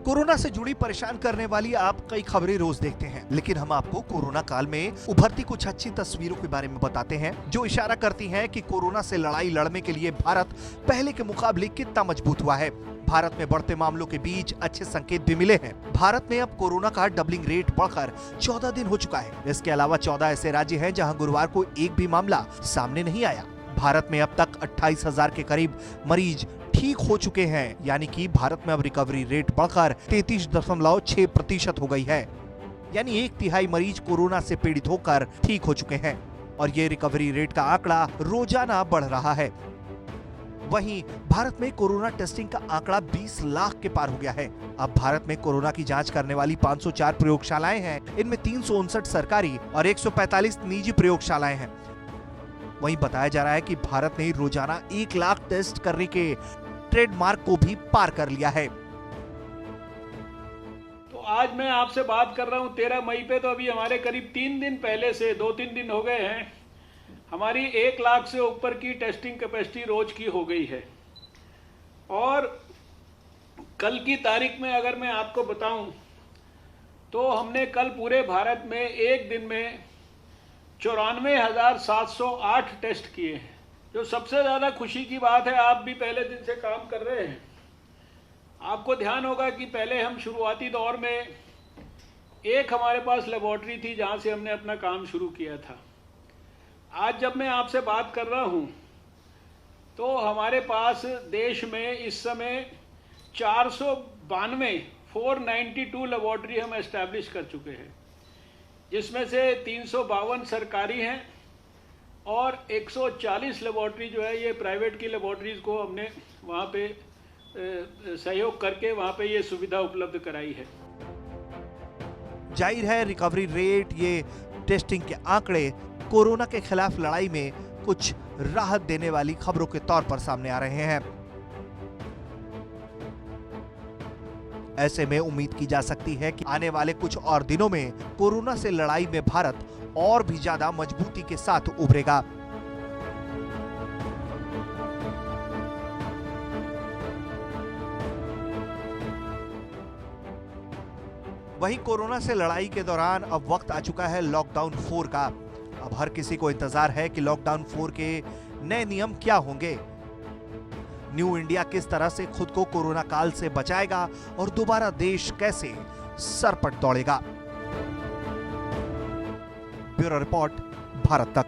Corona से जुड़ी परेशान करने वाली आप कई खबरें रोज देखते हैं, लेकिन हम आपको कोरोना काल में उभरती कुछ अच्छी तस्वीरों के बारे में बताते हैं जो इशारा करती हैं कि कोरोना से लड़ाई लड़ने के लिए भारत पहले के मुकाबले कितना मजबूत हुआ है। भारत में बढ़ते मामलों के बीच अच्छे संकेत भी मिले हैं। भारत में अब कोरोना का डबलिंग रेट बढ़कर 14 दिन हो चुका है। इसके अलावा 14 ऐसे राज्य हैं जहां गुरुवार को एक भी मामला सामने नहीं आया। भारत में अब तक 28,000 के करीब मरीज ठीक हो चुके हैं, यानी कि भारत में अब रिकवरी रेट बढ़कर 33.6% हो गई है। यानी 1/3 मरीज कोरोना से पीड़ित होकर ठीक हो चुके हैं और ये रिकवरी रेट का आंकड़ा रोजाना बढ़ रहा है। वहीं भारत में कोरोना टेस्टिंग का आंकड़ा 20 लाख के पार हो गया है। अब भारत में कोरोना की जांच करने वाली 504 प्रयोगशालाएं हैं। इनमें 359 सरकारी और 145 निजी प्रयोगशालाएं हैं। वहीं बताया जा रहा है कि भारत ने रोजाना 1 लाख टेस्ट करने के ट्रेडमार्क को भी पार कर लिया है। तो आज मैं आपसे बात कर रहा हूं 13 मई पे, तो अभी हमारे करीब 3 दिन पहले से 2-3 दिन हो गए हैं, हमारी 1 लाख से ऊपर की टेस्टिंग कैपेसिटी रोज की हो गई है। और कल की तारीख में अगर मैं आपको बताऊं तो हमने कल पूरे भारत में एक दिन में 94,708 टेस्ट किए हैं। जो सबसे ज़्यादा खुशी की बात है, आप भी पहले दिन से काम कर रहे हैं। आपको ध्यान होगा कि पहले हम शुरुआती दौर में एक हमारे पास लेबॉर्ट्री थी जहां से हमने अपना काम शुरू किया था। आज जब मैं आपसे बात कर रहा हूं तो हमारे पास देश में इस समय 492 लेबॉर्ट्री हम एस्टैब्लिश कर चुके हैं, जिसमें से 352 सरकारी हैं और 140 लेबॉर्ट्री जो है ये प्राइवेट की लेबॉर्ट्रीज को हमने वहाँ पे सहयोग करके वहाँ पे ये सुविधा उपलब्ध कराई है। जाहिर है रिकवरी रेट, ये टेस्टिंग के आंकड़े कोरोना के खिलाफ लड़ाई में कुछ राहत देने वाली खबरों के तौर पर सामने आ रहे हैं। ऐसे में उम्मीद की जा सकती है कि आने वाले कुछ और दिनों में कोरोना से लड़ाई में भारत और भी ज्यादा मजबूती के साथ उभरेगा। वहीं कोरोना से लड़ाई के दौरान अब वक्त आ चुका है लॉकडाउन 4 का। अब हर किसी को इंतजार है कि लॉकडाउन 4 के नए नियम क्या होंगे। न्यू इंडिया किस तरह से खुद को कोरोना काल से बचाएगा और दोबारा देश कैसे सर पर दौड़ेगा। ब्यूरो रिपोर्ट, भारत तक।